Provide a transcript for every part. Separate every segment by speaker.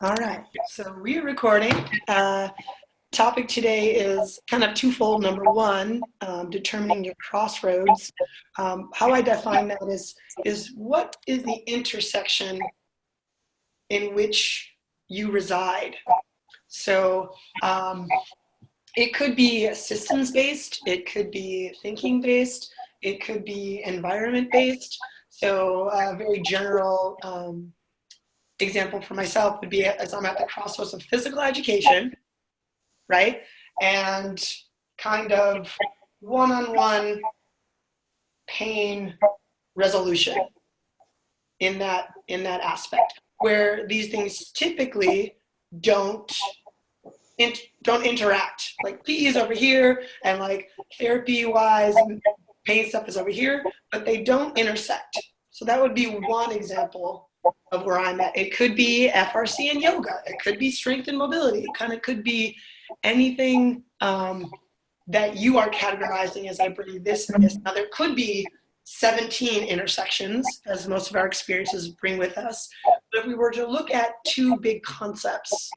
Speaker 1: All right, so we're recording. Topic today is kind of twofold. Number one, determining your crossroads. How I define that is what is the intersection in which you reside. So it could be systems-based, it could be thinking-based, it could be environment-based. So a very general example for myself would be as I'm at the crossroads of physical education, right? And kind of one-on-one pain resolution in that aspect, where these things typically don't interact. Like PE is over here, and like therapy-wise, pain stuff is over here, but they don't intersect. So that would be one example of where I'm at. It could be FRC and yoga. It could be strength and mobility. It kind of could be anything that you are categorizing as I bring this and this. Now there could be 17 intersections, as most of our experiences bring with us. But if we were to look at two big concepts,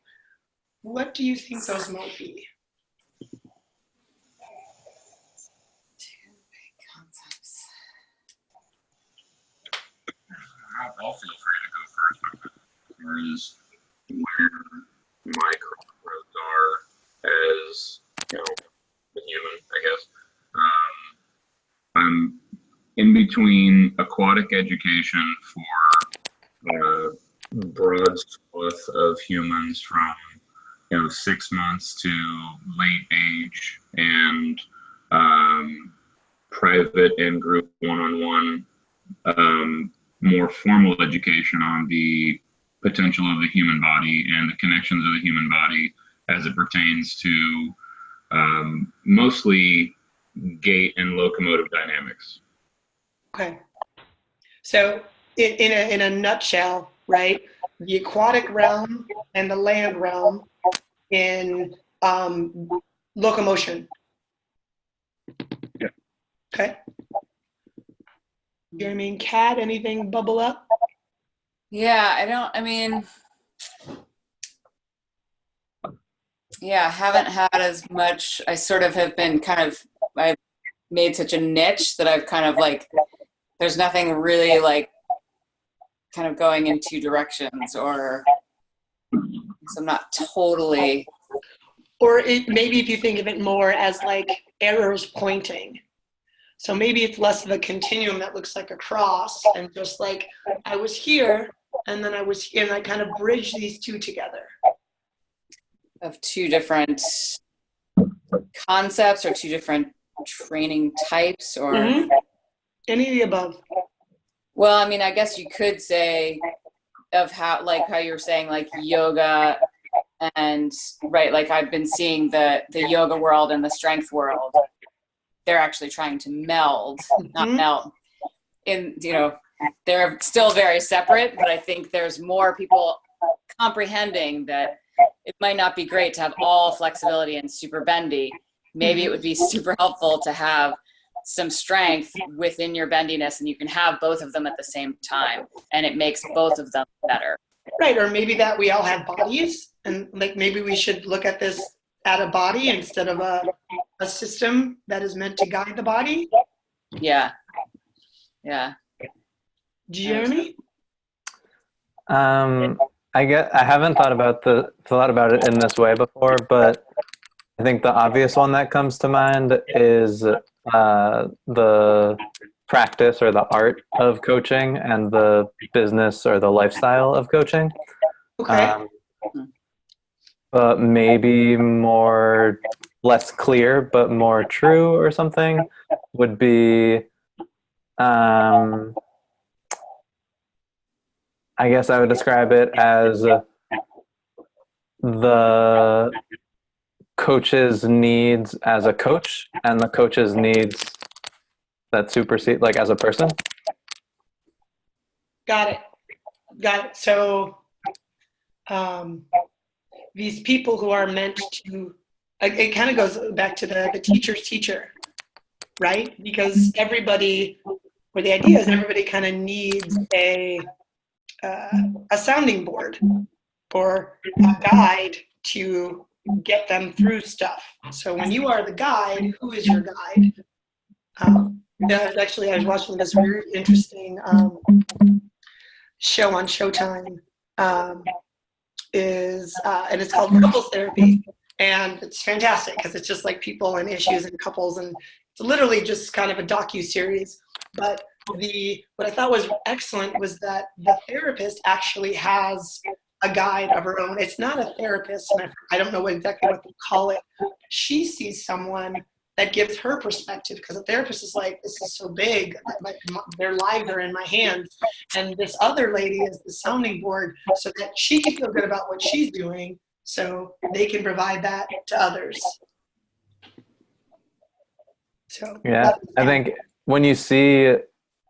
Speaker 1: what do you think those might be?
Speaker 2: I'll feel free to go first. As far as where my crossroads are as, a human, I guess. I'm in between aquatic education for a broad swath of humans from 6 months to late age, and private and group one-on-one, more formal education on the potential of the human body and the connections of the human body as it pertains to mostly gait and locomotive dynamics.
Speaker 1: Okay. So in a nutshell, right, the aquatic realm and the land realm in locomotion.
Speaker 2: Yeah.
Speaker 1: Okay. Jeremy and Kat, anything bubble up?
Speaker 3: Yeah, haven't had as much. I sort of have been I've made such a niche that I've kind of there's nothing really kind of going in two directions, or so I'm not totally.
Speaker 1: Or maybe if you think of it more as arrows pointing. So maybe it's less of a continuum that looks like a cross, and just I was here, and then I was here, and I kind of bridge these two together.
Speaker 3: Of two different concepts or two different training types, or
Speaker 1: any of the above.
Speaker 3: Well, I guess you could say of how you're saying yoga and right, I've been seeing the yoga world and the strength world. They're actually trying to meld, not melt. They're still very separate, but I think there's more people comprehending that it might not be great to have all flexibility and super bendy. Maybe it would be super helpful to have some strength within your bendiness, and you can have both of them at the same time, and it makes both of them better.
Speaker 1: Right, or maybe that we all have bodies, and maybe we should look at this at a body instead of a system that is meant to guide the body.
Speaker 3: Yeah.
Speaker 1: Jeremy?
Speaker 4: I haven't thought about it in this way before, but I think the obvious one that comes to mind is the practice or the art of coaching and the business or the lifestyle of coaching.
Speaker 1: Okay.
Speaker 4: But maybe less clear, but more true or something would be, I guess I would describe it as the coach's needs as a coach and the coach's needs that supersede, as a person.
Speaker 1: Got it. So these people who are meant to, it kind of goes back to the teacher's teacher, right? Because everybody, or the idea is everybody kind of needs a sounding board, or a guide to get them through stuff. So when you are the guide, who is your guide? I was watching this very interesting show on Showtime, and it's called Couples Therapy, and it's fantastic because it's just like people and issues and couples, and it's literally just kind of a docu-series. But what I thought was excellent was that the therapist actually has a guide of her own. It's not a therapist, and I don't know exactly what they call it. She sees someone that gives her perspective, because a therapist is like, this is so big, like their lives are in my hands, and this other lady is the sounding board so that she can feel good about what she's doing, so they can provide that to others. So
Speaker 4: yeah, I think when you see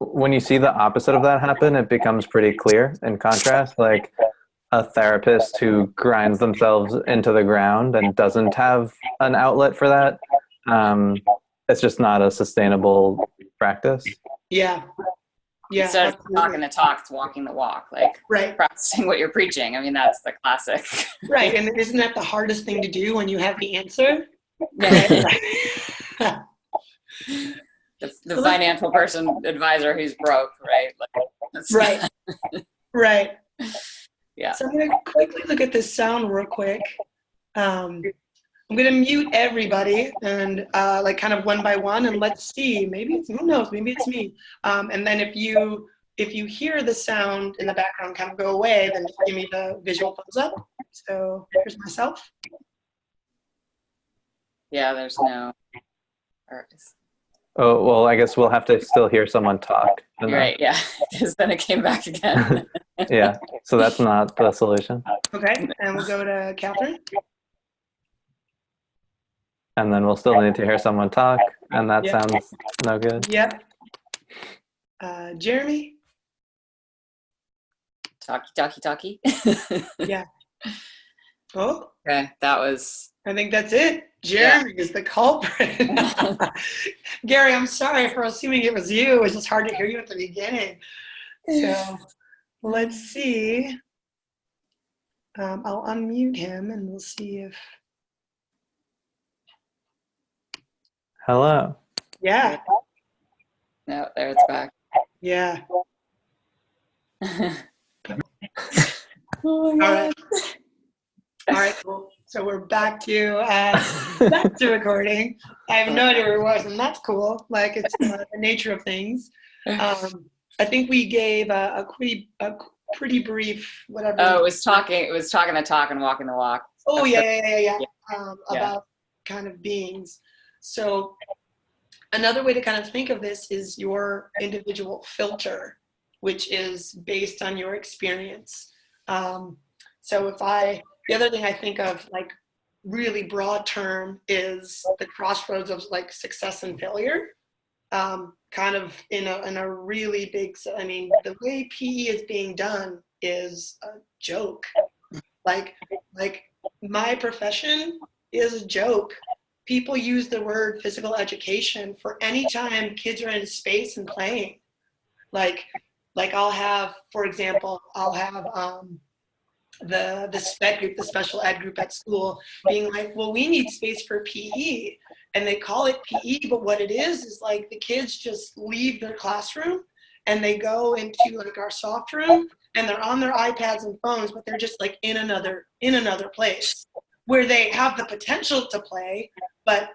Speaker 4: the opposite of that happen, it becomes pretty clear in contrast. Like a therapist who grinds themselves into the ground and doesn't have an outlet for that, it's just not a sustainable practice.
Speaker 1: Yeah.
Speaker 3: Instead of talking the talk, it's walking the walk, like
Speaker 1: right.
Speaker 3: practicing what you're preaching. I mean, that's the classic.
Speaker 1: Right, and isn't that the hardest thing to do when you have the answer?
Speaker 3: the financial person advisor who's broke, right?
Speaker 1: Right. Right.
Speaker 3: Yeah.
Speaker 1: So I'm going to quickly look at this sound real quick. I'm going to mute everybody and like kind of one by one, and let's see. Maybe it's, who knows? Maybe it's me. And then if you hear the sound in the background kind of go away, then just give me the visual thumbs up. So here's myself.
Speaker 3: Yeah, there's no.
Speaker 4: Oh, well, I guess we'll have to still hear someone talk.
Speaker 3: Right, yeah, because then it came back again.
Speaker 4: Yeah, so that's not the solution.
Speaker 1: Okay, and we'll go to Catherine.
Speaker 4: And then we'll still need to hear someone talk, and that sounds no good.
Speaker 1: Yep. Jeremy?
Speaker 3: Talkie.
Speaker 1: Yeah. Oh.
Speaker 3: Okay, that was...
Speaker 1: I think that's it. Jeremy is the culprit. Gary, I'm sorry for assuming it was you. It was just hard to hear you at the beginning. So let's see. I'll unmute him and we'll see if...
Speaker 4: Hello.
Speaker 1: Yeah.
Speaker 3: No, there it's back.
Speaker 1: Yeah.
Speaker 3: Oh my God.
Speaker 1: All right, cool. So we're back to recording. I have no idea where it was, and that's cool. Like, it's the nature of things. I think we gave a pretty brief whatever.
Speaker 3: Oh, it was talking the talk and walking the walk.
Speaker 1: Oh, yeah. About kind of beings. So another way to kind of think of this is your individual filter, which is based on your experience. So the other thing I think of, like, really broad term, is the crossroads of like success and failure. Kind of in a really big, I mean, the way PE is being done is a joke. Like my profession is a joke. People use the word physical education for any time kids are in space and playing. Like I'll have, for example, the SPED group, the special ed group at school, being like, well, we need space for PE. And they call it PE, but what it is like the kids just leave their classroom and they go into like our soft room and they're on their iPads and phones, but they're just like in another place where they have the potential to play, but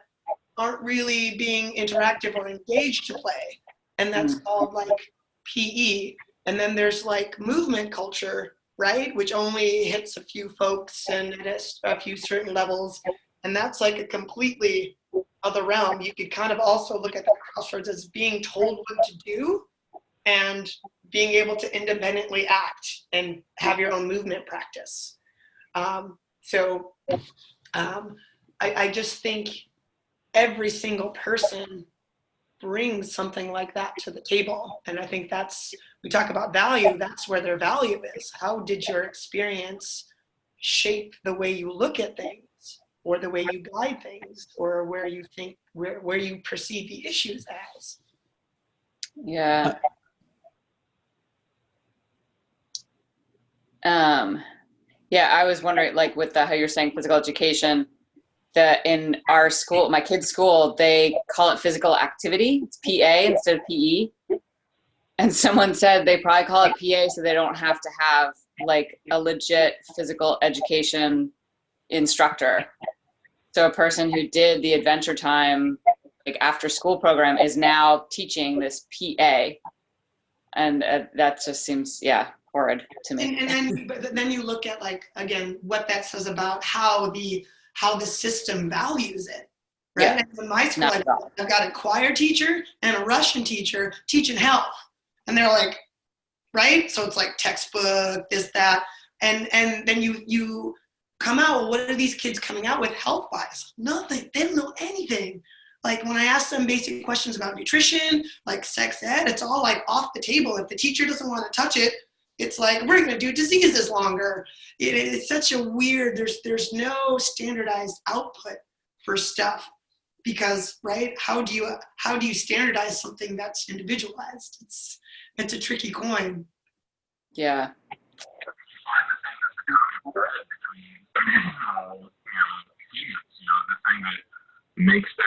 Speaker 1: aren't really being interactive or engaged to play. And that's called like PE. And then there's like movement culture, right? Which only hits a few folks and at a few certain levels. And that's like a completely other realm. You could kind of also look at the crossroads as being told what to do and being able to independently act and have your own movement practice. I just think every single person brings something like that to the table. And I think we talk about value, that's where their value is. How did your experience shape the way you look at things, or the way you guide things, or where you think, where you perceive the issues as?
Speaker 3: Yeah, I was wondering, like with how you're saying physical education, that in our school, my kids' school, they call it physical activity. It's PA instead of PE. And someone said they probably call it PA so they don't have to have like a legit physical education instructor. So a person who did the Adventure Time like after school program is now teaching this PA. And that just seems, horrid to me.
Speaker 1: But then you look at, like, again, what that says about how the system values it, right?
Speaker 3: Yeah.
Speaker 1: And in my school, I've got a choir teacher and a Russian teacher teaching health. And they're like, right? So it's like textbook, this, that. And then you come out, what are these kids coming out with health-wise? Nothing. They don't know anything. Like when I ask them basic questions about nutrition, like sex ed, it's all like off the table. If the teacher doesn't want to touch it, it's like, we're going to do diseases longer. It's such a weird, there's no standardized output for stuff because, right? How do you standardize something that's individualized? It's a tricky coin.
Speaker 3: Yeah.
Speaker 2: The thing that makes them,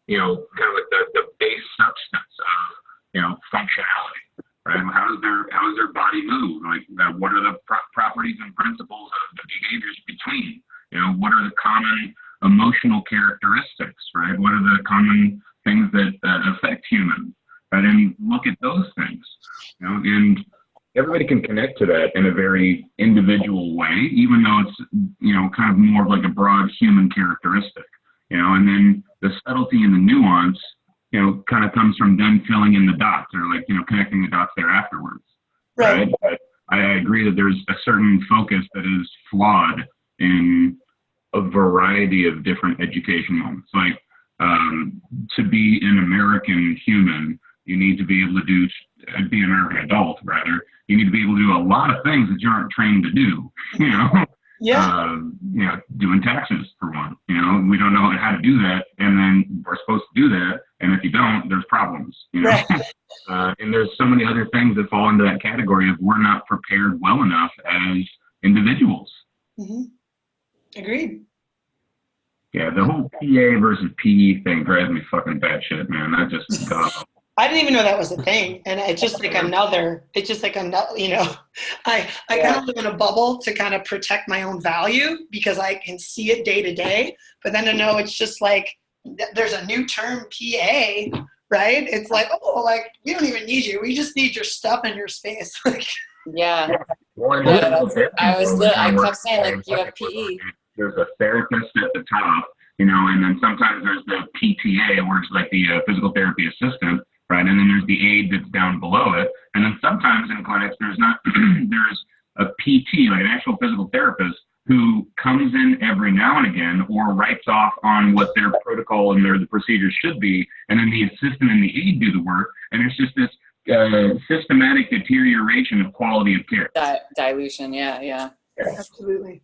Speaker 2: kind of like the base substance of, functionality, right? How does their body move? Like, what are the properties and principles of the behaviors between? What are the common emotional characteristics, right? What are the common things that affect humans, right? And look at those things, and everybody can connect to that in a very individual way, even though it's, kind of more of like a broad human characteristic, and then the subtlety and the nuance, kind of comes from them filling in the dots or like, connecting the dots there afterwards. Right. But I agree that there's a certain focus that is flawed in a variety of different education moments. Like, to be an American human, you need to be able to be an American adult, rather. You need to be able to do a lot of things that you aren't trained to do,
Speaker 1: Yeah.
Speaker 2: Doing taxes for one, we don't know how to do that. And then we're supposed to do that. And if you don't, there's problems,
Speaker 1: Right.
Speaker 2: And there's so many other things that fall into that category of we're not prepared well enough as individuals.
Speaker 1: Mm-hmm. Agreed.
Speaker 2: Yeah, the whole PA versus PE thing drives me fucking bad shit, man. That just
Speaker 1: I didn't even know that was a thing, and it's just like another. I kind of live in a bubble to kind of protect my own value because I can see it day to day. But then to know it's just like there's a new term, PA, right? It's like, oh, like we don't even need you. We just need your stuff and your space.
Speaker 3: Yeah.
Speaker 2: I
Speaker 3: kept saying, like, you have PE.
Speaker 2: There's a therapist at the top, and then sometimes there's the PTA, where it's like the physical therapy assistant, right? And then there's the aide that's down below it. And then sometimes in clinics, there's a PT, like an actual physical therapist, who comes in every now and again or writes off on what their protocol and the procedures should be. And then the assistant and the aide do the work. And it's just this systematic deterioration of quality of care.
Speaker 3: Dilution, yeah.
Speaker 1: Absolutely.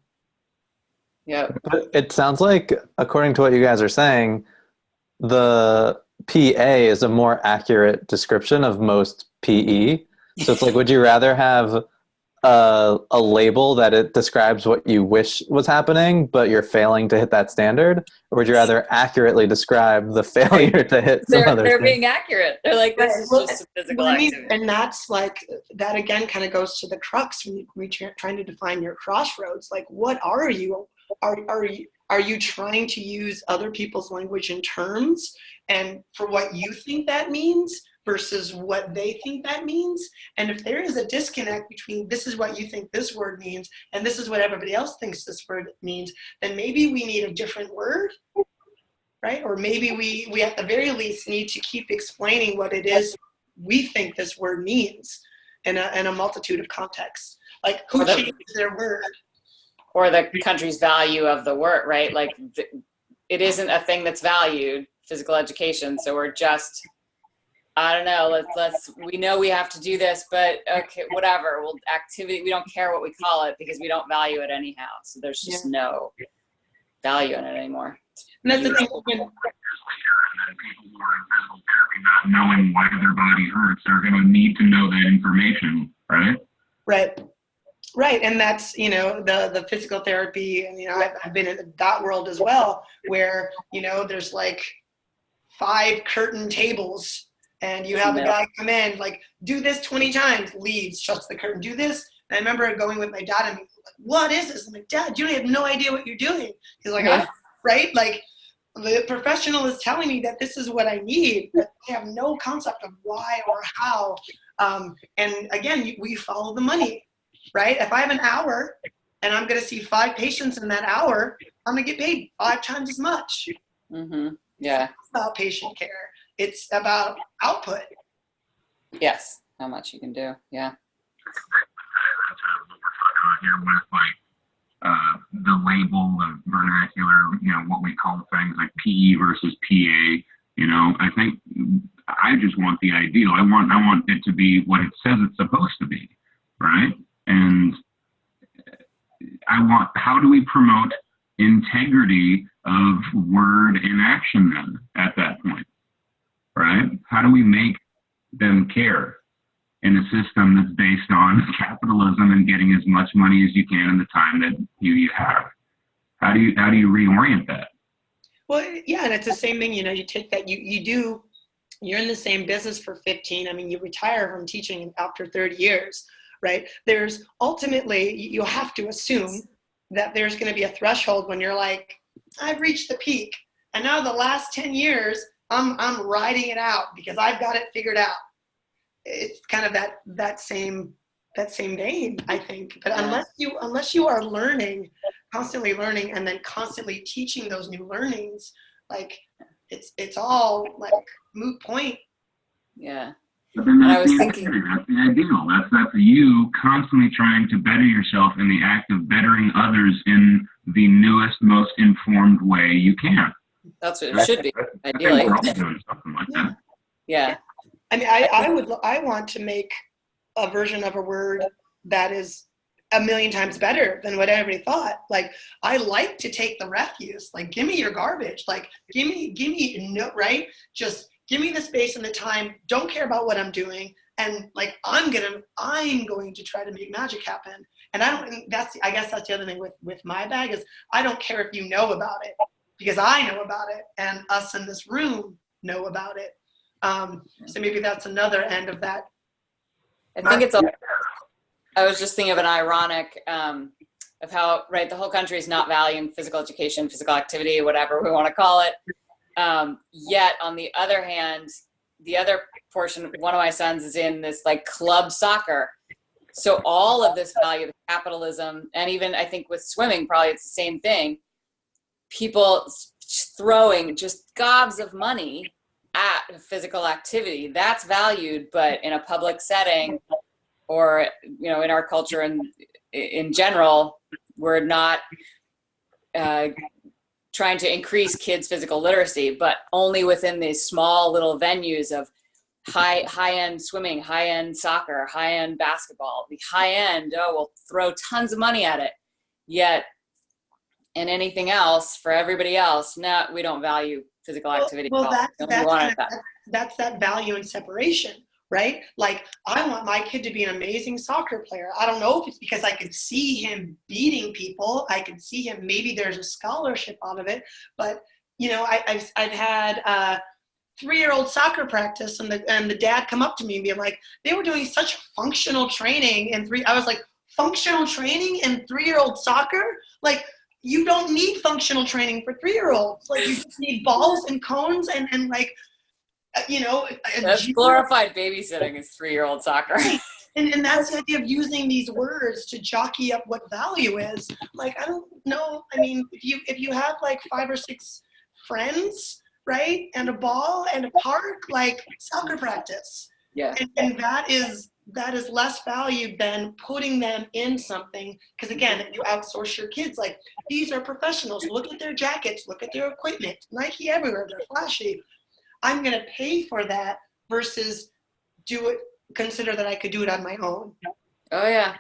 Speaker 3: Yeah.
Speaker 4: But it sounds like, according to what you guys are saying, the PA is a more accurate description of most PE. So it's like, would you rather have a label that it describes what you wish was happening, but you're failing to hit that standard? Or would you rather accurately describe the failure to hit some other
Speaker 3: They're
Speaker 4: thing?
Speaker 3: being accurate. They're like, this is just a physical activity.
Speaker 1: And that's like, that again kind of goes to the crux when you're trying to define your crossroads. Like, what are you? Are you trying to use other people's language and terms and for what you think that means versus what they think that means? And if there is a disconnect between this is what you think this word means and this is what everybody else thinks this word means, then maybe we need a different word, right? Or maybe we at the very least need to keep explaining what it is we think this word means in a multitude of contexts. Like, who changes their word?
Speaker 3: Or the country's value of the word, right? Like, it isn't a thing that's valued, physical education. So we're just, I don't know, we know we have to do this, but okay, whatever. Well, activity, we don't care what we call it because we don't value it anyhow. So there's just no value in it anymore.
Speaker 1: And that's the thing.
Speaker 2: People who are in physical therapy not knowing why their body hurts are going to need to know that information, right?
Speaker 1: Right. Right, and that's, the physical therapy, and I've been in that world as well, where there's like 5 curtain tables, and you have a guy come in, like, do this 20 times, leaves, shuts the curtain, do this. And I remember going with my dad and being like, what is this? I'm like, Dad, you have no idea what you're doing. He's like, right? Like, the professional is telling me that this is what I need, but I have no concept of why or how. And again, we follow the money, right? If I have an hour and I'm going to see 5 patients in that hour, I'm going to get paid 5 times as much.
Speaker 3: Mm-hmm. Yeah.
Speaker 1: It's about patient care. It's about output.
Speaker 3: Yes. How much you can do. Yeah.
Speaker 2: That's what we're talking about here with the label, the vernacular, what we call things like PE versus PA. I think I just want the ideal. I want it to be what it says it's supposed to be, right? And how do we promote integrity of word and action then at that point, right? How do we make them care in a system that's based on capitalism and getting as much money as you can in the time that you have? How do you reorient that?
Speaker 1: Well, yeah, and it's the same thing, you take that, you're in the same business for 15, you retire from teaching after 30 years, right? There's ultimately, you have to assume that there's going to be a threshold when you're like, I've reached the peak, and now the last 10 years, I'm riding it out because I've got it figured out. It's kind of that same vein, I think. But unless you are constantly learning, and then constantly teaching those new learnings, like it's all like moot point.
Speaker 3: Yeah.
Speaker 2: But then
Speaker 3: I was thinking,
Speaker 2: that's the ideal. That's you constantly trying to better yourself in the act of bettering others in the newest, most informed way you can.
Speaker 3: That's what it should be, ideally.
Speaker 2: We're all doing something like that.
Speaker 3: Yeah.
Speaker 1: I want to make a version of a word that is a million times better than what everybody thought. Like, I like to take the refuse. Like, give me your garbage. Like, give me right? Just give me the space and the time. Don't care about what I'm doing. And like, I'm going to try to make magic happen. And I guess that's the other thing with my bag is I don't care if you know about it, because I know about it and us in this room know about it. So maybe that's another end of that.
Speaker 3: I think I was just thinking of an ironic of how, right, the whole country is not valuing physical education, physical activity, whatever we want to call it. Yet on the other hand, the other portion, one of my sons is in this like club soccer. So all of this value of capitalism, and even I think with swimming, probably it's the same thing. People throwing just gobs of money at physical activity, that's valued, but in a public setting, or in our culture and in general, we're not trying to increase kids' physical literacy, but only within these small little venues of high-end swimming, high-end soccer, high-end basketball. The high-end, we'll throw tons of money at it. Yet in anything else, for everybody else, no, we don't value physical activity at all.
Speaker 1: That's that value in separation, right? Like, I want my kid to be an amazing soccer player. I don't know if it's because I could see him beating people. I could see him, maybe there's a scholarship out of it. But, I've had 3-year-old soccer practice, and the dad come up to me and be like, they were doing such functional training I was like, functional training in 3-year-old soccer? Like, you don't need functional training for 3-year-olds. Like, you just need balls and cones and like,
Speaker 3: that's glorified babysitting is 3-year-old soccer.
Speaker 1: And that's the idea of using these words to jockey up what value is. Like, I don't know. If you have like 5 or 6 friends, right, and a ball and a park, like soccer practice.
Speaker 3: Yeah.
Speaker 1: And that is less valued than putting them in something. Because again, if you outsource your kids, like, these are professionals. Look at their jackets. Look at their equipment. Nike everywhere. They're flashy. I'm going to pay for that versus consider that I could do it on my own.
Speaker 3: Oh, yeah.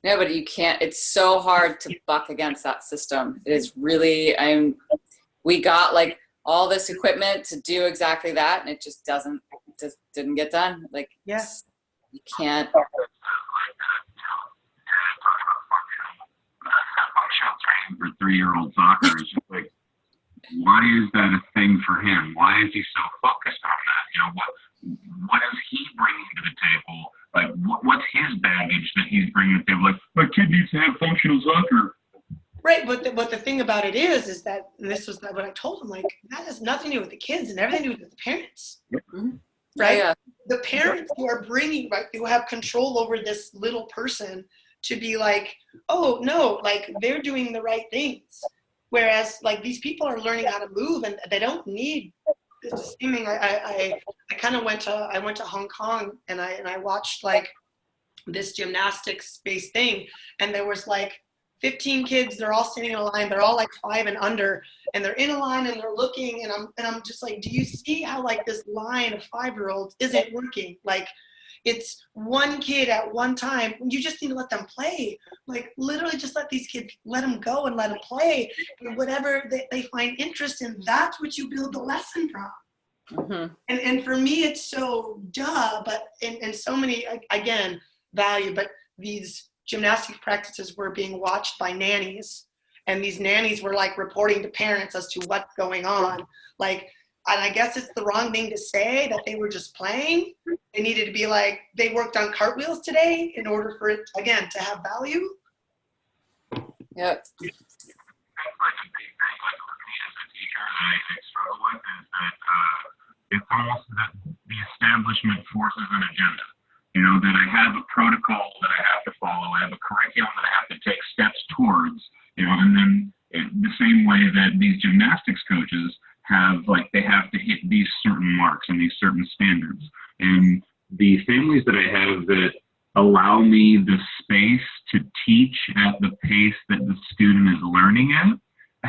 Speaker 3: No, but you can't. It's so hard to buck against that system. It is really, we got like all this equipment to do exactly that, and it just didn't get done. Like,
Speaker 1: yes,
Speaker 3: you can't.
Speaker 2: 3-year-old soccer is just like, why is that a thing for him? Why is he so focused on that? You know, what is he bringing to the table? Like, what's his baggage that he's bringing to the table? Like, my kid needs to have functional soccer.
Speaker 1: Right, but the thing about it is that, and this was what I told him, like, that has nothing to do with the kids and everything to do with the parents.
Speaker 3: Mm-hmm.
Speaker 1: Right?
Speaker 3: Yeah.
Speaker 1: The parents who are bringing, right, who have control over this little person to be like, oh, no, like, they're doing the right things. Whereas, like, these people are learning how to move and they don't need this thing. I kind of went to Hong Kong and I watched, like, this gymnastics-based thing, and there was, like, 15 kids, they're all standing in a line, they're all like 5 and under, and they're in a line and they're looking, and I'm just like, do you see how, like, this line of 5-year-olds isn't working? Like, it's one kid at one time. You just need to let them play. Like, literally just let these kids, let them go and let them play. And whatever they find interest in, that's what you build the lesson from.
Speaker 3: Mm-hmm.
Speaker 1: And for me, it's so duh, but in so many, again, value, but these gymnastics practices were being watched by nannies, and these nannies were, like, reporting to parents as to what's going on. Like, and I guess it's the wrong thing to say that they were just playing. They needed to be like, they worked on cartwheels today in order for it, again, to have value.
Speaker 3: Yep.
Speaker 2: I think, like, a big thing, like, for me as a teacher that I struggle with is that it's almost that the establishment forces an agenda. You know, that I have a protocol that I have to follow, I have a curriculum that I have to take steps towards, you know, and then the same way that these gymnastics coaches have, like, they have to hit these certain marks and these certain standards. And the families that I have that allow me the space to teach at the pace that the student is learning at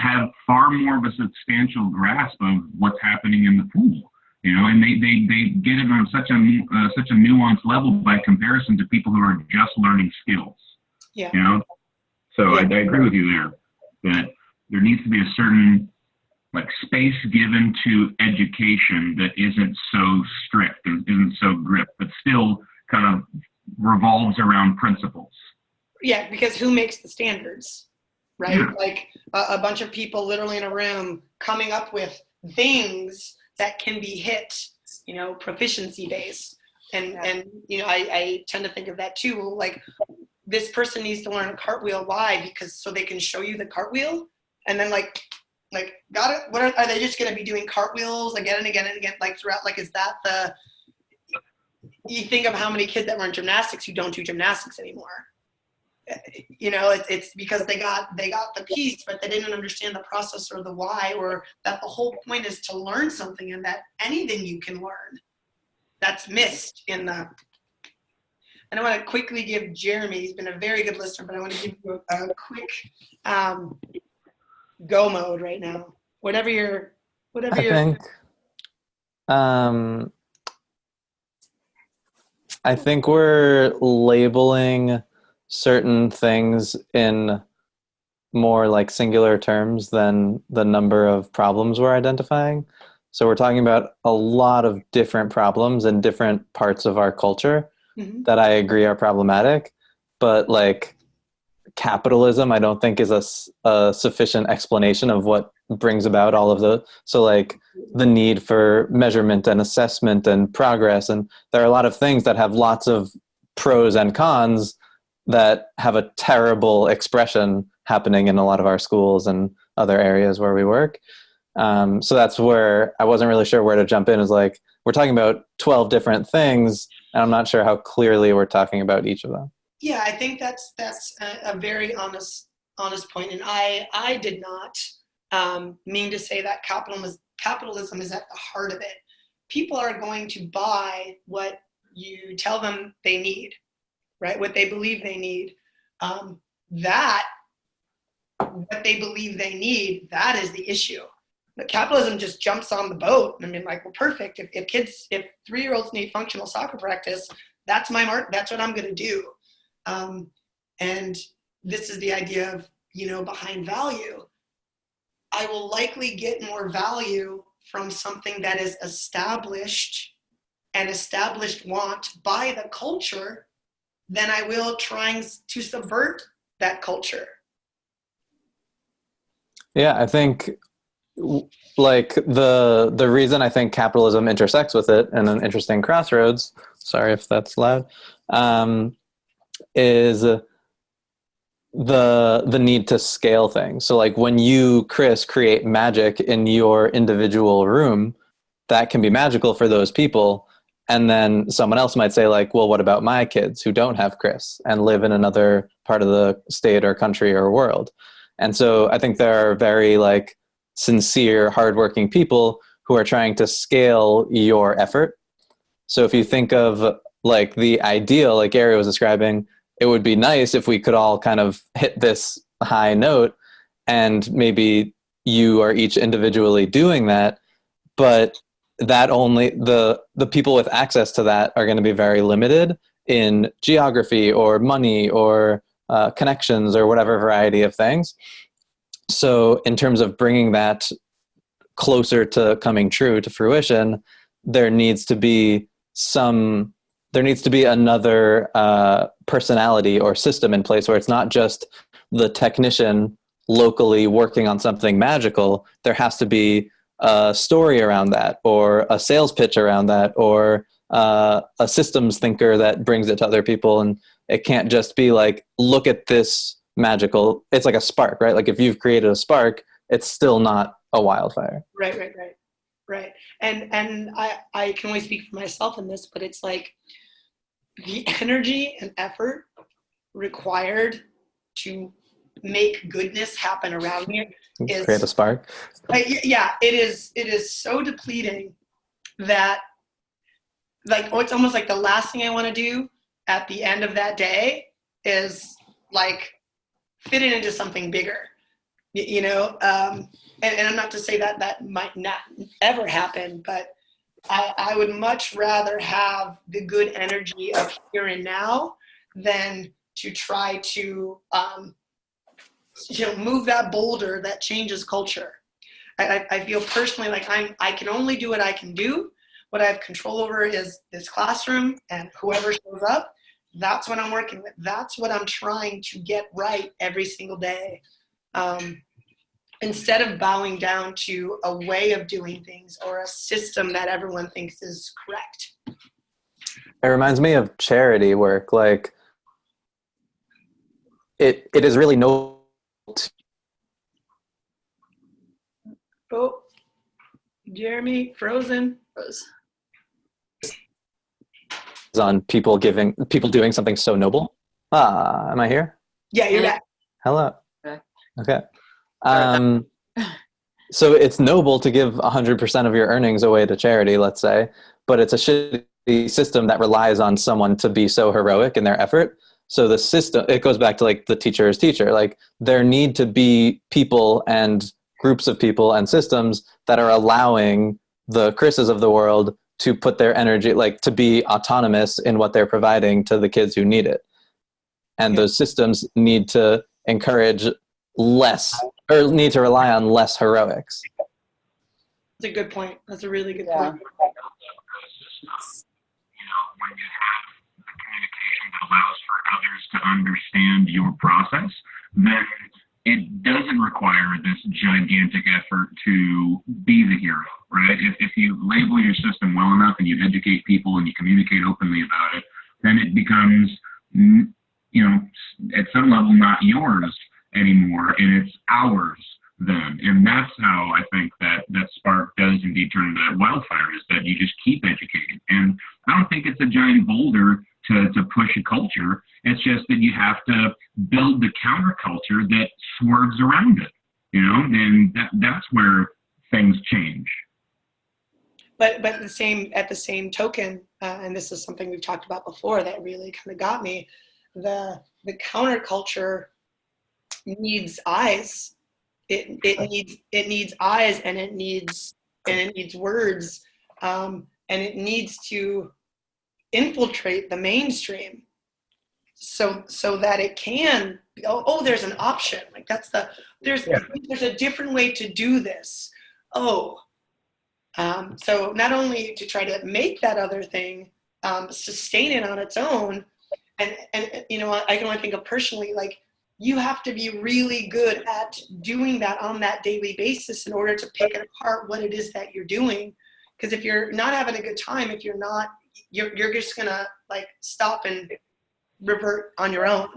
Speaker 2: have far more of a substantial grasp of what's happening in the pool. You know, and they get it on such a nuanced level by comparison to people who are just learning skills.
Speaker 1: Yeah.
Speaker 2: You know, so
Speaker 1: Yeah.
Speaker 2: I agree with you there that there needs to be a certain, like, space given to education that isn't so strict and isn't so gripped, but still kind of revolves around principles.
Speaker 1: Yeah, because who makes the standards, right?
Speaker 2: Yeah.
Speaker 1: Like a bunch of people literally in a room coming up with things that can be hit, you know, proficiency based. And you know, I tend to think of that too. Like, this person needs to learn a cartwheel. Why? Because so they can show you the cartwheel, and then like got it. What are they just going to be doing cartwheels again and again and again, like throughout? Like, is that the? You think of how many kids that run gymnastics who don't do gymnastics anymore. You know, it's because they got the piece, but they didn't understand the process or the why, or that the whole point is to learn something, and that anything you can learn that's missed in the. And I want to quickly give Jeremy, he's been a very good listener, but I want to give you a quick go mode right now. Whatever you're.
Speaker 4: I think I think we're labeling certain things in more like singular terms than the number of problems we're identifying. So we're talking about a lot of different problems in different parts of our culture that I agree are problematic, but, like, capitalism I don't think is a sufficient explanation of what brings about all of so, like, the need for measurement and assessment and progress, and there are a lot of things that have lots of pros and cons that have a terrible expression happening in a lot of our schools and other areas where we work. So that's where I wasn't really sure where to jump in. Is like, we're talking about 12 different things, and I'm not sure how clearly we're talking about each of them.
Speaker 1: Yeah, I think that's a very honest point, and I did not mean to say that capitalism is at the heart of it. People are going to buy what you tell them they need, right? What they believe they need. What they believe they need, that is the issue. But capitalism just jumps on the boat. I mean, like, well, perfect. If 3-year-olds need functional soccer practice, that's my mark. That's what I'm going to do. And this is the idea of, you know, behind value. I will likely get more value from something that is established and established want by the culture than I will trying to subvert that culture.
Speaker 4: Yeah, I think like the reason I think capitalism intersects with it in an interesting crossroads, sorry if that's loud, is the need to scale things. So like when you, Chris, create magic in your individual room, that can be magical for those people. And then someone else might say like, well, what about my kids who don't have Chris and live in another part of the state or country or world? And so I think there are very like sincere, hardworking people who are trying to scale your effort. So if you think of like the ideal, like Gary was describing, it would be nice if we could all kind of hit this high note, and maybe you are each individually doing that, but that only the people with access to that are going to be very limited in geography or money or connections or whatever variety of things. So in terms of bringing that closer to coming true, to fruition, there needs to be another personality or system in place where it's not just the technician locally working on something magical. There has to be a story around that, or a sales pitch around that, or a systems thinker that brings it to other people. And it can't just be like, look at this magical, it's like a spark, right? Like if you've created a spark, it's still not a wildfire.
Speaker 1: Right. And I can only speak for myself in this, but it's like the energy and effort required to make goodness happen around me is
Speaker 4: create a spark.
Speaker 1: Yeah, it is so depleting that like, it's almost like the last thing I want to do at the end of that day is like fit it into something bigger, you know? And I'm not to say that that might not ever happen, but I would much rather have the good energy of here and now than to try to, move that boulder that changes culture. I feel personally like I can only do what I can do. What I have control over is this classroom and whoever shows up. That's what I'm working with. That's what I'm trying to get right every single day. Instead of bowing down to a way of doing things or a system that everyone thinks is correct.
Speaker 4: It reminds me of charity work. Like it is really noble to
Speaker 1: Oh, Jeremy, frozen.
Speaker 4: on people doing something so noble. Am I here?
Speaker 1: Yeah, you're back.
Speaker 4: Hello. Okay. So it's noble to give 100% of your earnings away to charity, let's say, but it's a shitty system that relies on someone to be so heroic in their effort. So the system, it goes back to like the teacher's teacher. Like there need to be people and groups of people and systems that are allowing the Chris's of the world to put their energy, like to be autonomous in what they're providing to the kids who need it. And those systems need to encourage less, or need to rely on less heroics.
Speaker 1: That's a good point. That's a really good point.
Speaker 2: When you have the communication that allows for others to understand your process, then it doesn't require this gigantic effort to be the hero, right? If you label your system well enough and you educate people and you communicate openly about it, then it becomes, at some level not yours anymore, and it's ours then. And that's how I think that spark does indeed turn into that wildfire, is that you just keep educating. And I don't think it's a giant boulder to push a culture. It's just that you have to build the counterculture that swerves around it, and that's where things change.
Speaker 1: But at the same token, and this is something we've talked about before that really kind of got me, the counterculture needs eyes. It needs eyes, and it needs words, and it needs to infiltrate the mainstream, so that it can. There's an option. Like there's a different way to do this. So not only to try to make that other thing sustain it on its own, and I can only think of personally, like you have to be really good at doing that on that daily basis in order to pick apart what it is that you're doing. Because if you're not having a good time, if you're not, you're just gonna like stop and revert on your own.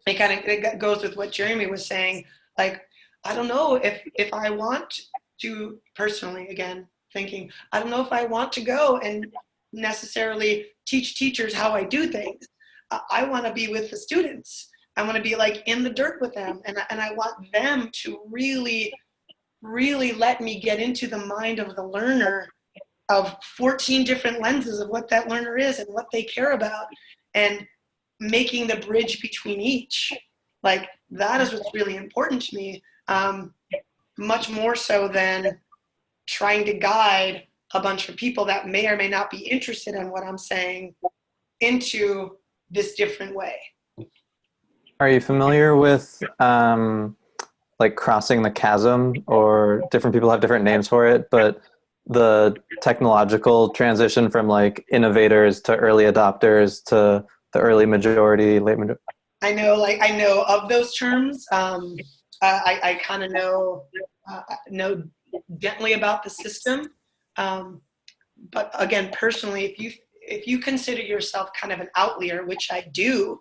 Speaker 1: It goes with what Jeremy was saying. Like, I don't know if I want to, personally, again, thinking, I don't know if I want to go and necessarily teach teachers how I do things. I want to be with the students. I want to be like in the dirt with them. And I want them to really, really let me get into the mind of the learner, of 14 different lenses of what that learner is and what they care about, and making the bridge between each. Like, that is what's really important to me, much more so than trying to guide a bunch of people that may or may not be interested in what I'm saying into this different way.
Speaker 4: Are you familiar with like crossing the chasm, or different people have different names for it, but the technological transition from like innovators to early adopters to the early majority, late majority?
Speaker 1: I know of those terms. I kind of know gently about the system. But again, personally, if you consider yourself kind of an outlier, which I do,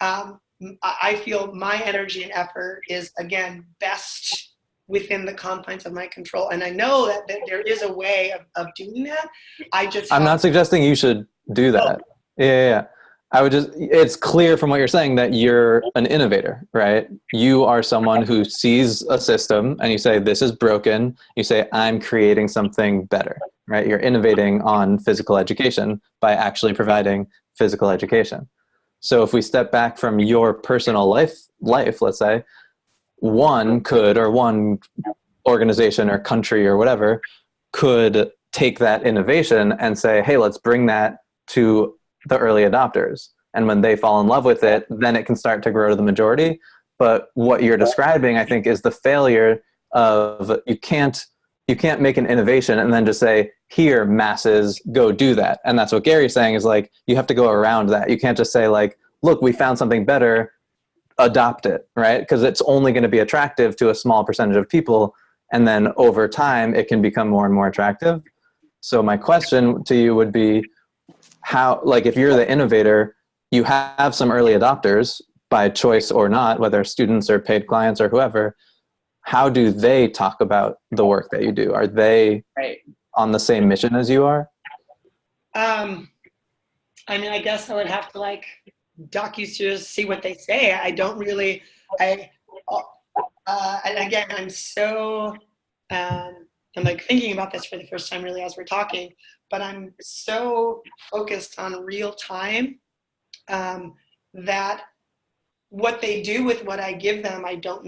Speaker 1: I feel my energy and effort is, again, best within the confines of my control. And I know that there is a way of doing that. I'm
Speaker 4: not suggesting you should do that. Oh. Yeah. It's clear from what you're saying that you're an innovator, right? You are someone who sees a system and you say, this is broken. You say, I'm creating something better, right? You're innovating on physical education by actually providing physical education. So if we step back from your personal life, let's say, one organization or country or whatever could take that innovation and say, hey, let's bring that to the early adopters. And when they fall in love with it, then it can start to grow to the majority. But what you're describing, I think, is the failure of you can't make an innovation and then just say, here, masses, go do that. And that's what Gary's saying, is like, you have to go around that. You can't just say like, look, we found something better, adopt it, right? Because it's only going to be attractive to a small percentage of people. And then over time, it can become more and more attractive. So my question to you would be, how, like, if you're the innovator, you have some early adopters by choice or not, whether students or paid clients or whoever, how do they talk about the work that you do? Are they on the same mission as you are?
Speaker 1: I mean, I guess I would have to like docu see what they say. I don't really, and again, I'm so, I'm like thinking about this for the first time really as we're talking, but I'm so focused on real time that what they do with what I give them, I don't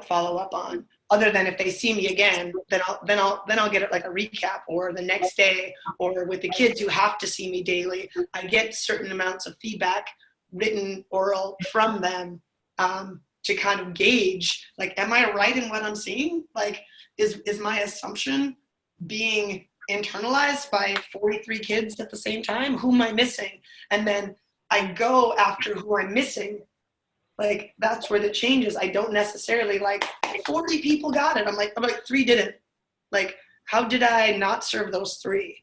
Speaker 1: follow up on, other than if they see me again, then I'll get it like a recap, or the next day, or with the kids who have to see me daily, I get certain amounts of feedback, written, oral, from them, to kind of gauge, like, am I right in what I'm seeing? Like, is my assumption being internalized by 43 kids at the same time? Who am I missing? And then I go after who I'm missing. Like, that's where the change is. I don't necessarily like 40 people got it. I'm like 3 didn't. Like, how did I not serve those 3?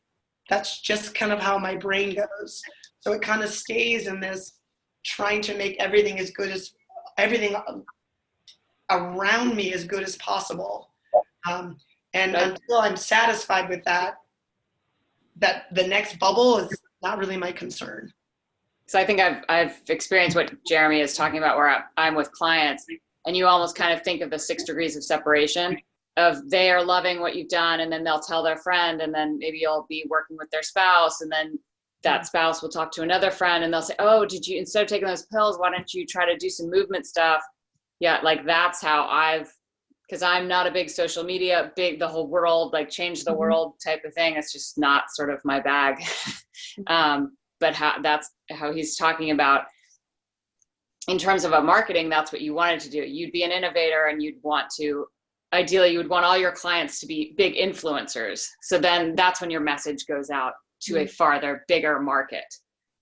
Speaker 1: That's just kind of how my brain goes. So it kind of stays in this trying to make everything around me as good as possible. And until I'm satisfied with that the next bubble is not really my concern.
Speaker 3: So I think I've experienced what Jeremy is talking about, where I'm with clients, and you almost kind of think of the 6 degrees of separation of they are loving what you've done, and then they'll tell their friend, and then maybe you'll be working with their spouse, and then that spouse will talk to another friend, and they'll say, oh, did you, instead of taking those pills, why don't you try to do some movement stuff? Yeah, like that's how because I'm not a big social media, the whole world, like change the world type of thing. It's just not sort of my bag. But that's how he's talking about, in terms of a marketing, that's what you wanted to do. You'd be an innovator, and ideally you would want all your clients to be big influencers. So then that's when your message goes out to a farther, bigger market,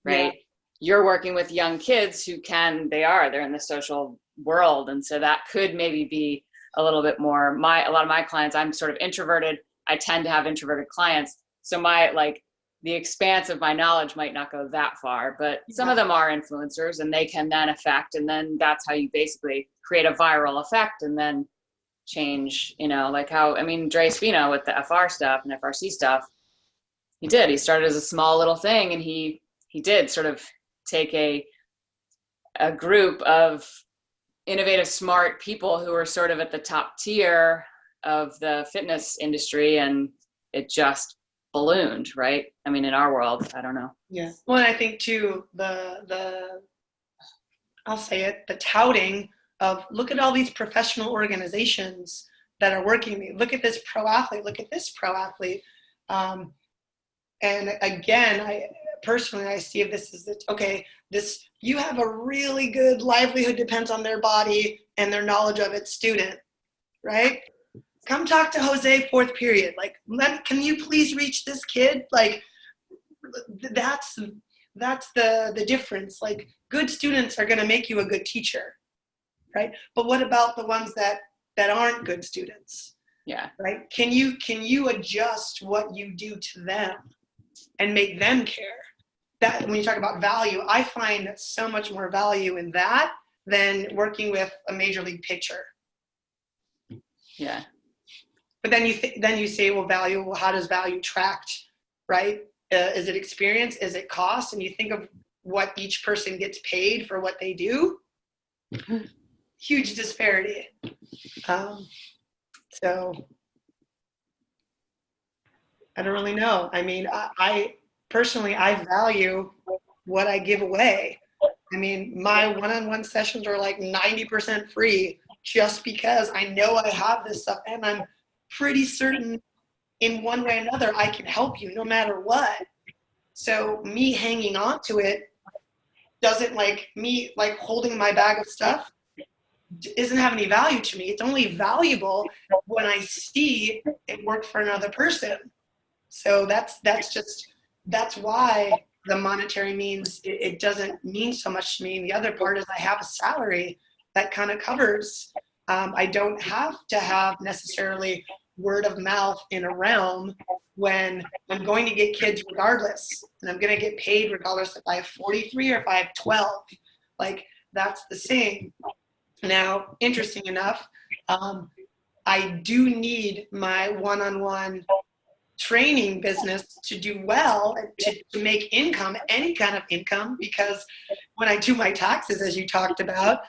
Speaker 3: right? you're working with young kids who they're in the social world. And so that could maybe be a little bit more a lot of my clients, I'm sort of introverted. I tend to have introverted clients. So the expanse of my knowledge might not go that far, but some of them are influencers and they can then affect, and then that's how you basically create a viral effect and then change, like how, Dre Spino with the FR stuff and FRC stuff, he started as a small little thing, and he did sort of take a group of innovative, smart people who were sort of at the top tier of the fitness industry, and it just ballooned, right? In our world, I don't know.
Speaker 1: Yeah. Well, I think too, I'll say it, the touting of, look at all these professional organizations that are working. Look at this pro athlete. Look at this pro athlete. And again, I see this as, you have a really good livelihood, depends on their body and their knowledge of its student, right? Come talk to Jose fourth period. Can you please reach this kid? That's the difference. Good students are going to make you a good teacher, right? But what about the ones that aren't good students?
Speaker 3: Yeah.
Speaker 1: Right? Can you adjust what you do to them and make them care? That, when you talk about value, I find so much more value in that than working with a major league pitcher.
Speaker 3: Yeah.
Speaker 1: But then you say, value. Well, how does value tracked, right? Is it experience? Is it cost? And you think of what each person gets paid for what they do. Huge disparity. So I don't really know. I personally, I value what I give away. My one-on-one sessions are 90% free, just because I know I have this stuff, and I'm pretty certain in one way or another I can help you no matter what. So me hanging on to it doesn't, me holding my bag of stuff isn't have any value to me. It's only valuable when I see it work for another person. So that's why the monetary means it doesn't mean so much to me. And the other part is I have a salary that kind of covers. I don't have to have necessarily word of mouth in a realm when I'm going to get kids regardless, and I'm going to get paid regardless if I have 43 or if I have 12. That's the same. Now, interesting enough, I do need my one-on-one training business to do well and to make income, any kind of income, because when I do my taxes, as you talked about,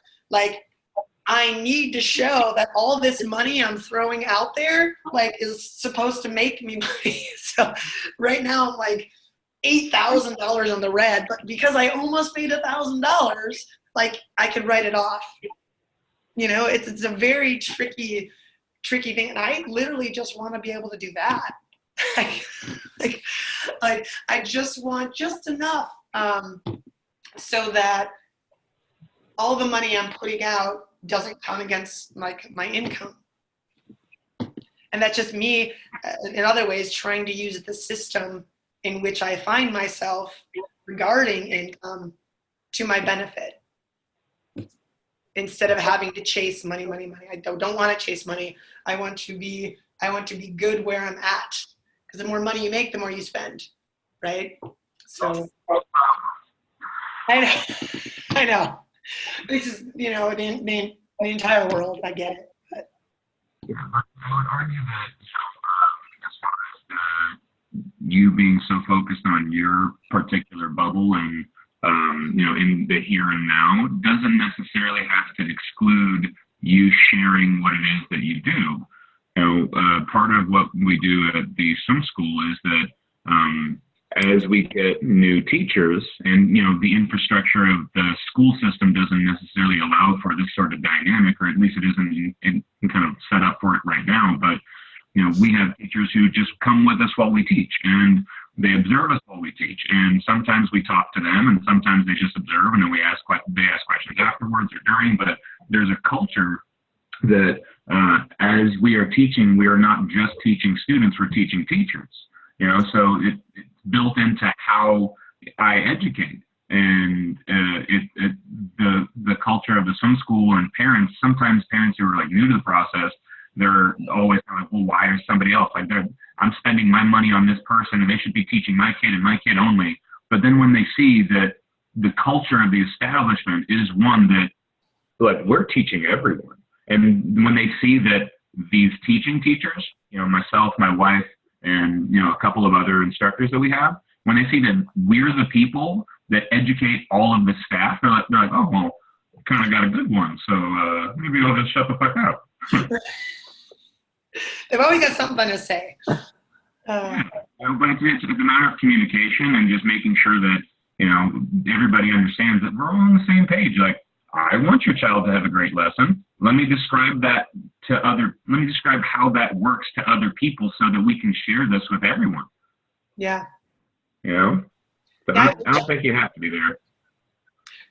Speaker 1: I need to show that all this money I'm throwing out there, is supposed to make me money. So right now I'm $8,000 on the red, but because I almost made $1,000, I could write it off. It's a very tricky thing. And I literally just want to be able to do that. I just want just enough so that all the money I'm putting out doesn't count against my income. And that's just me, in other ways, trying to use the system in which I find myself regarding income to my benefit, instead of having to chase money. I don't want to chase money. I want to be good where I'm at, because the more money you make, the more you spend, right? So I know. This is, the entire world. I get it. But.
Speaker 2: Yeah, I would argue that, as far as you being so focused on your particular bubble and, in the here and now, doesn't necessarily have to exclude you sharing what it is that you do. Part of what we do at the swim school is that as we get new teachers, and the infrastructure of the school system doesn't necessarily allow for this sort of dynamic, or at least it isn't in kind of set up for it right now. But we have teachers who just come with us while we teach, and they observe us while we teach. And sometimes we talk to them, and sometimes they just observe, and then they ask questions afterwards or during. But there's a culture that as we are teaching, we are not just teaching students, we're teaching teachers. So it's built into how I educate. And the culture of the swim school and parents, sometimes parents who are like new to the process, they're always like, well, why is somebody else? Like, I'm spending my money on this person and they should be teaching my kid and my kid only. But then when they see that the culture of the establishment is one that, like, we're teaching everyone. And when they see that these teaching teachers, you know, myself, my wife, and, you know, a couple of other instructors that we have, when they see that we're the people that educate all of the staff, they're like, oh, well, kind of got a good one. So maybe I'll just shut the fuck up.
Speaker 1: They've always got something to say.
Speaker 2: Yeah. You know, but it's a matter of communication and just making sure that, you know, everybody understands that we're all on the same page. Like, I want your child to have a great lesson. Let me describe how that works to other people so that we can share this with everyone.
Speaker 1: Yeah.
Speaker 2: You know? But I don't think you have to be there.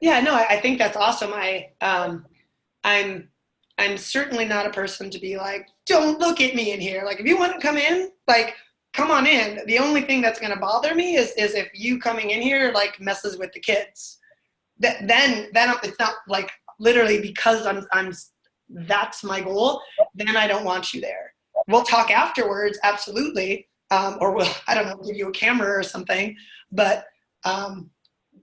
Speaker 1: Yeah, no, I think that's awesome. I'm certainly not a person to be like, don't look at me in here. Like, if you want to come in, like, come on in. The only thing that's going to bother me is if you coming in here, like, messes with the kids. Then it's not like literally because I'm that's my goal. Then I don't want you there. We'll talk afterwards, absolutely. Or we'll, I don't know, give you a camera or something. But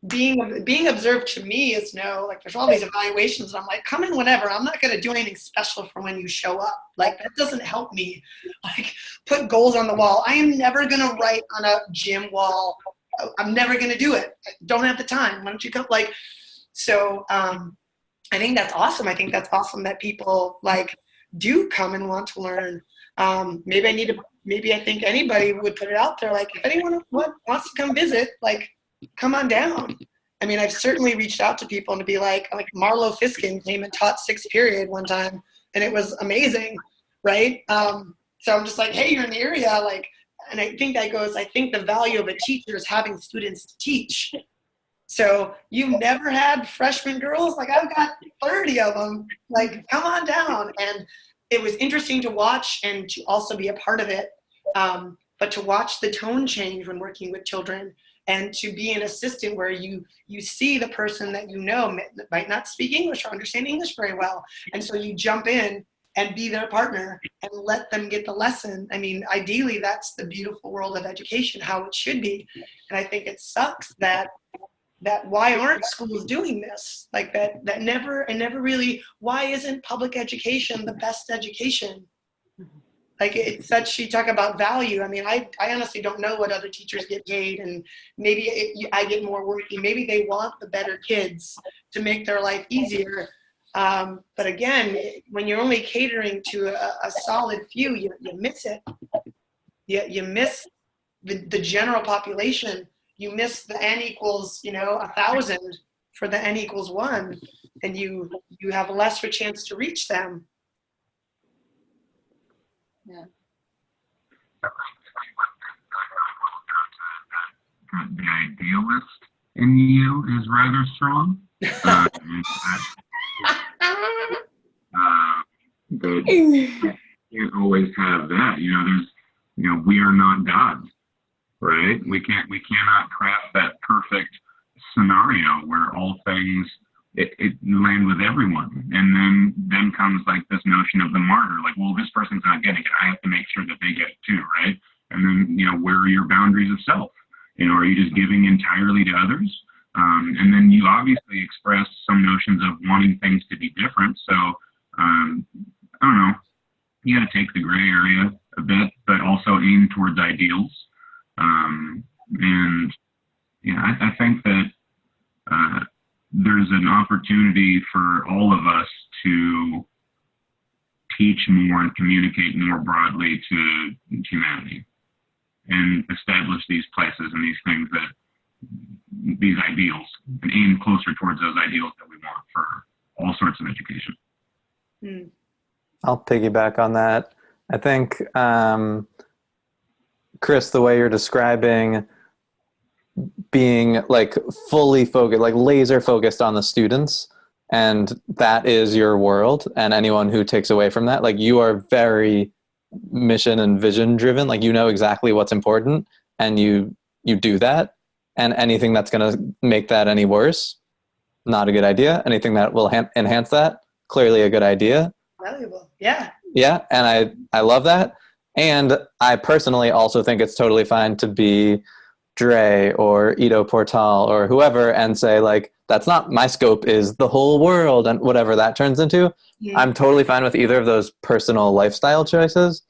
Speaker 1: being observed to me is no, like, there's all these evaluations and I'm like, come in whenever. I'm not going to do anything special for when you show up. Like, that doesn't help me. Like, put goals on the wall. I am never going to write on a gym wall. I'm never going to do it. I don't have the time. Why don't you come? Like, so I think that's awesome. I think that's awesome that people, like, do come and want to learn. Maybe I think anybody would put it out there. Like, if anyone wants to come visit, like, come on down. I mean, I've certainly reached out to people to be like Marlo Fiskin came and taught 6th period one time, and it was amazing, right? So I'm just like, hey, you're in the area, like, and I think the value of a teacher is having students to teach. So you've never had freshman girls? Like, I've got 30 of them. Like, come on down. And it was interesting to watch and to also be a part of it. But to watch the tone change when working with children, and to be an assistant where you see the person that you know might not speak English or understand English very well. And so you jump in and be their partner and let them get the lesson. I mean, ideally, that's the beautiful world of education, how it should be. And I think it sucks that why aren't schools doing this? Like, that never really, why isn't public education the best education? Like, it's such, you talk about value. I mean, I honestly don't know what other teachers get paid, and maybe I get more working. Maybe they want the better kids to make their life easier. But again, when you're only catering to a solid few, you miss it. You miss the general population. You miss the n equals, 1,000 for the n equals 1, and you have a lesser chance to reach them.
Speaker 3: Yeah.
Speaker 2: The idealist in you is rather strong. But you can't always have that. We are not gods, right? We cannot craft that perfect scenario where all things it land with everyone. And then comes like this notion of the martyr, like, well, this person's not getting it, I have to make sure that they get it too, right? And then, where are your boundaries of self? Are you just giving entirely to others? And then you obviously express some notions of wanting things to be different. So, I don't know, you got to take the gray area a bit, but also aim towards ideals. And yeah, I think that there's an opportunity for all of us to teach more and communicate more broadly to humanity and establish these places and these things these ideals, and aim closer towards those ideals that we want for all sorts of education.
Speaker 4: I'll piggyback on that. I think, Chris, the way you're describing being like fully focused, like laser focused on the students, and that is your world, and anyone who takes away from that, like, you are very mission and vision driven, like, you know exactly what's important and you do that. And anything that's going to make that any worse, not a good idea. Anything that will enhance that, clearly a good idea.
Speaker 1: Valuable. Yeah.
Speaker 4: Yeah, and I love that. And I personally also think it's totally fine to be Dre or Ido Portal or whoever and say, like, that's not my scope, is the whole world, and whatever that turns into.
Speaker 1: Yeah.
Speaker 4: I'm totally fine with either of those personal lifestyle choices.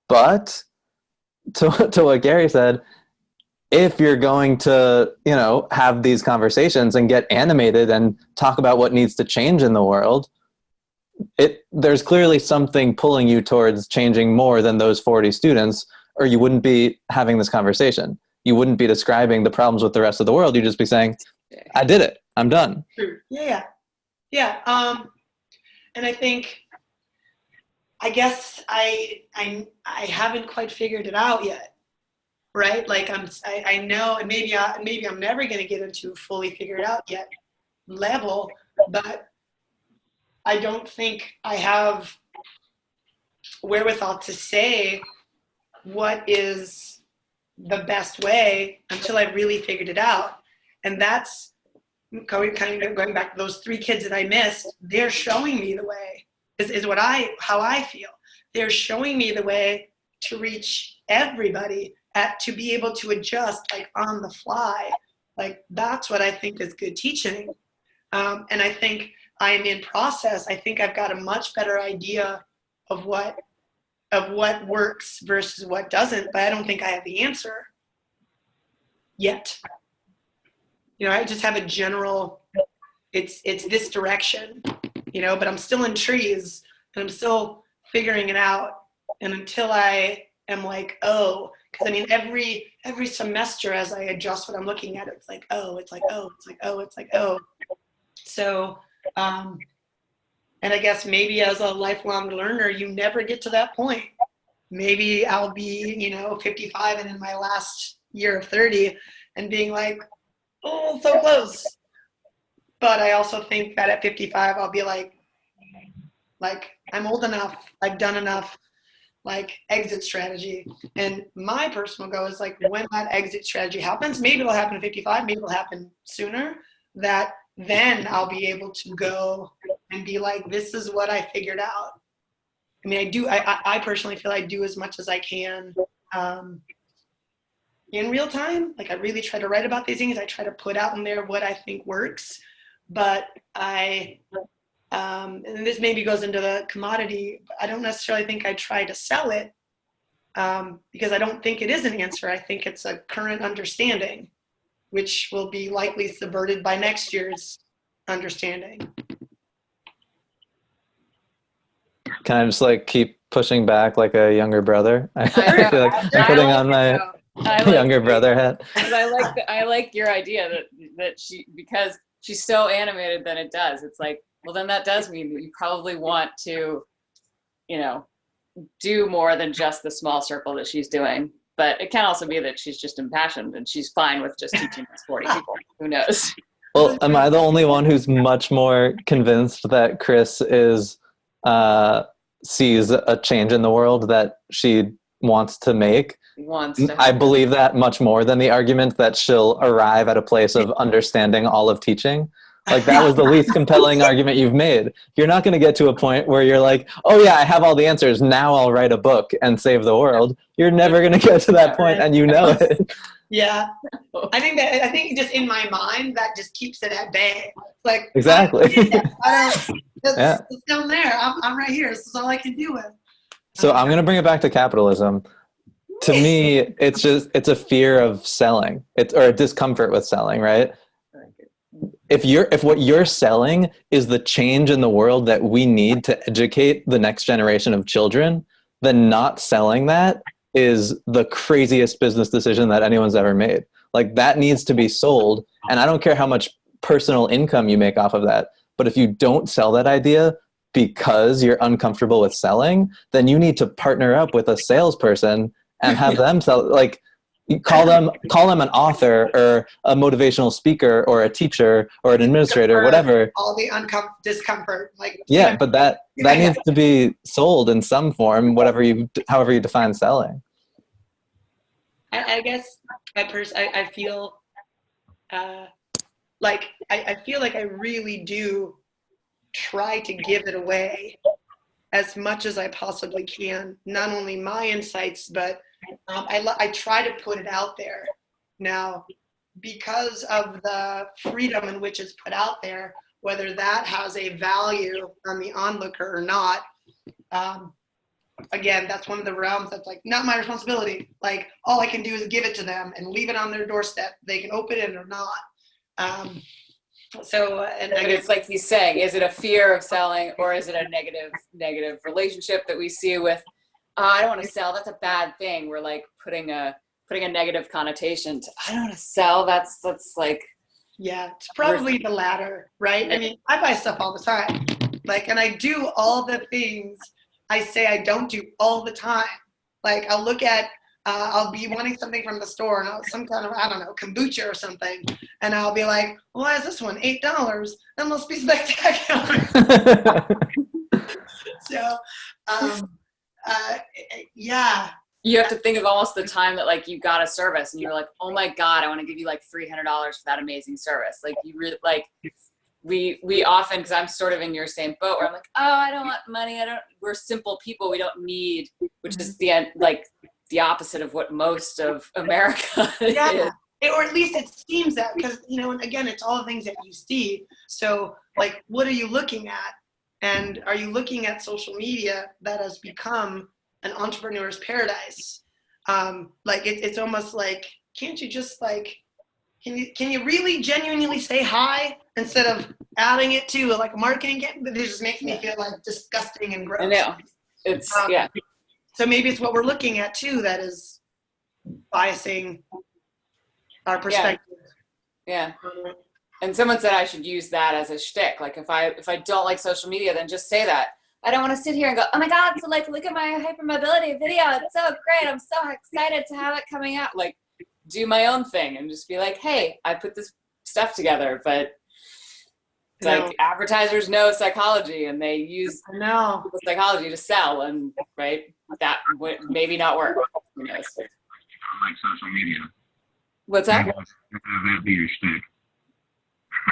Speaker 4: But to what Gary said, if you're going to, have these conversations and get animated and talk about what needs to change in the world, there's clearly something pulling you towards changing more than those 40 students, or you wouldn't be having this conversation. You wouldn't be describing the problems with the rest of the world. You'd just be saying, I did it. I'm done.
Speaker 1: Yeah. And I guess I haven't quite figured it out yet. Right? Like I know, and maybe I'm never going to get into fully figured out yet level, but I don't think I have wherewithal to say what is the best way until I've really figured it out. And that's kind of going back to those 3 kids that I missed. They're showing me the way, is how I feel. They're showing me the way to reach everybody, to be able to adjust like on the fly. Like that's what I think is good teaching. And I think I'm in process. I think I've got a much better idea of what works versus what doesn't, but I don't think I have the answer yet. I just have a general, it's this direction, but I'm still in trees and I'm still figuring it out. And until I am like, oh, because every semester as I adjust what I'm looking at, it's like, oh, it's like, oh, it's like, oh, it's like, oh. So, and I guess maybe as a lifelong learner, you never get to that point. Maybe I'll be, 55 and in my last year of 30 and being like, oh, so close. But I also think that at 55, I'll be like I'm old enough, I've done enough, like exit strategy. And my personal goal is like when that exit strategy happens, maybe it'll happen at 55, maybe it'll happen sooner, that then I'll be able to go and be like, this is what I figured out. I mean, I personally feel I do as much as I can in real time. Like I really try to write about these things. I try to put out in there what I think works, but and this maybe goes into the commodity, I don't necessarily think I try to sell it because I don't think it is an answer. I think it's a current understanding, which will be likely subverted by next year's understanding.
Speaker 4: Can I just keep pushing back like a younger brother? I feel like I'm putting on my younger brother hat.
Speaker 3: I like your idea that because she's so animated that it does. It's like, well, then that does mean that you probably want to, do more than just the small circle that she's doing. But it can also be that she's just impassioned and she's fine with just teaching these 40 people. Who knows?
Speaker 4: Well, am I the only one who's much more convinced that Chris sees a change in the world that she wants to make? I believe that much more than the argument that she'll arrive at a place of understanding all of teaching. Like that was the least compelling argument you've made. You're not going to get to a point where you're like, oh yeah, I have all the answers. Now I'll write a book and save the world. You're never going to get to that point, and you know it.
Speaker 1: Yeah. I think just in my mind, that just keeps it at bay. Like
Speaker 4: exactly.
Speaker 1: It's down there. I'm right here. This is all I can do with.
Speaker 4: So I'm going to bring it back to capitalism. To me, it's a fear of selling. Or a discomfort with selling, right? If what you're selling is the change in the world that we need to educate the next generation of children, then not selling that is the craziest business decision that anyone's ever made. Like that needs to be sold. And I don't care how much personal income you make off of that. But if you don't sell that idea because you're uncomfortable with selling, then you need to partner up with a salesperson and have them sell. Like, call them an author or a motivational speaker or a teacher or an administrator, whatever.
Speaker 1: All the discomfort,
Speaker 4: but that needs to be sold in some form, however you define selling.
Speaker 1: I guess I feel like I feel like I really do try to give it away as much as I possibly can. Not only my insights, but I try to put it out there. Now, because of the freedom in which it's put out there, whether that has a value on the onlooker or not, again, that's one of the realms that's like not my responsibility. Like all I can do is give it to them and leave it on their doorstep. They can open it or not. And
Speaker 3: but it's like he's saying, is it a fear of selling, or is it a negative relationship that we see with, I don't want to sell, that's a bad thing. We're like putting a negative connotation to, I don't want to sell. That's like,
Speaker 1: yeah, it's probably the latter, right? I mean, I buy stuff all the time, like, and I do all the things I say I don't do all the time. Like I'll look at, I'll be wanting something from the store, and some kind of, I don't know, kombucha or something, and I'll be like, why is this one $8? That must be spectacular. So, yeah.
Speaker 3: You have to think of almost the time that like you got a service and you're like, oh my God, I want to give you like $300 for that amazing service. Like you really like, we often, because I'm sort of in your same boat where I'm like, oh, I don't want money. We're simple people. We don't need, which is the end, like the opposite of what most of America is.
Speaker 1: Or at least it seems that, because, you know, and again, it's all the things that you see. So like, what are you looking at? And are you looking at social media that has become an entrepreneur's paradise? Like it's almost like, can't you just like, can you really genuinely say hi instead of adding it to like a marketing game? It just makes me feel like disgusting and gross.
Speaker 3: I know. It's yeah.
Speaker 1: So maybe it's what we're looking at too that is biasing our perspective.
Speaker 3: Yeah. And someone said I should use that as a shtick. Like if I don't like social media, then just say that. I don't want to sit here and go, oh my God, so like look at my hypermobility video. It's so great. I'm so excited to have it coming out. Like do my own thing and just be like, hey, I put this stuff together, but it's like advertisers know psychology and they use psychology to sell, and right, that would maybe not work. Who knows?
Speaker 2: I don't like social media.
Speaker 3: What's that?
Speaker 2: That'd be your shtick.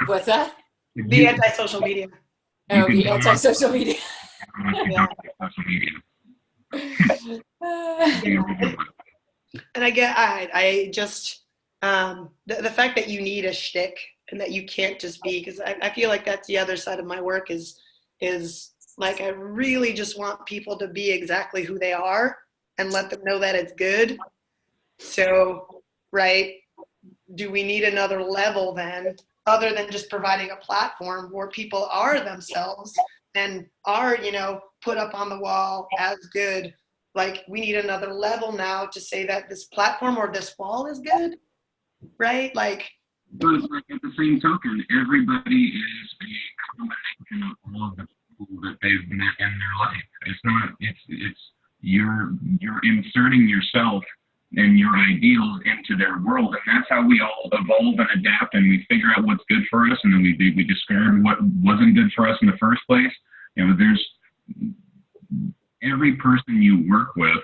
Speaker 3: What's that?
Speaker 1: The anti-social media.
Speaker 3: Oh, the anti-social media.
Speaker 1: And I just, the fact that you need a shtick and that you can't just be, because I feel like that's the other side of my work is like, I really just want people to be exactly who they are and let them know that it's good. So, right, do we need another level then, other than just providing a platform where people are themselves and are, you know, put up on the wall as good? Like we need another level now to say that this platform or this wall is good, right? Like,
Speaker 2: but it's like at the same token, everybody is a combination of all of the people that they've met in their life. It's not. It's you're inserting yourself and your ideals into their world, and that's how we all evolve and adapt, and we figure out what's good for us, and then we discard what wasn't good for us in the first place. You know, there's every person you work with